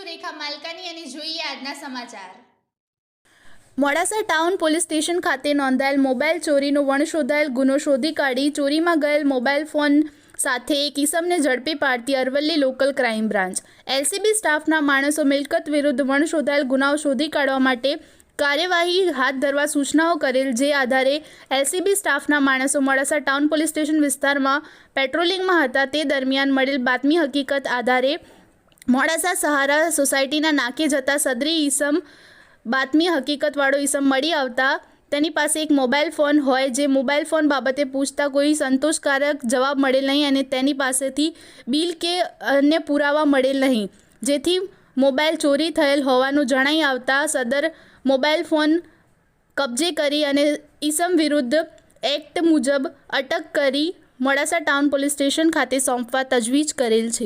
રેખા માલકાની અને જોઈએ આજના સમાચાર। મોડાસા ટાઉન પોલીસ સ્ટેશન ખાતે નોંધાયેલ મોબાઈલ ચોરીનો વણશોધાયેલ ગુનો શોધી કાઢી ચોરીમાં ગયેલ મોબાઈલ ફોન સાથે એક ઈસમને ઝડપી પાડતી Aravalli local crime branch LCB સ્ટાફના માણસો મિલકત વિરુદ્ધ વણશોધાયેલ ગુનાઓ શોધી કાઢવા માટે કાર્યવાહી હાથ ધરવા સૂચનાઓ કરેલ, જે આધારે એલસીબી સ્ટાફના માણસો મોડાસા ટાઉન પોલીસ સ્ટેશન વિસ્તારમાં પેટ્રોલિંગમાં હતા। તે દરમિયાન મળેલ બાતમી હકીકત આધારે મોડાસા સહારા સોસાયટીના નાકે જતા સદરી ઈસમ બાતમી હકીકતવાળો ઈસમ મળી આવતા તેની પાસે એક મોબાઈલ ફોન હોય, જે મોબાઈલ ફોન બાબતે પૂછતા કોઈ સંતોષકારક જવાબ મળેલ નહીં અને તેની પાસેથી બિલ કે અન્ય પુરાવા મળેલ નહીં, જેથી મોબાઈલ ચોરી થયેલ હોવાનું જણાઈ આવતા સદર મોબાઈલ ફોન કબજે કરી અને ઈસમ વિરુદ્ધ એક્ટ મુજબ અટક કરી મોડાસા ટાઉન પોલીસ સ્ટેશન ખાતે સોંપવા તજવીજ કરેલ છે।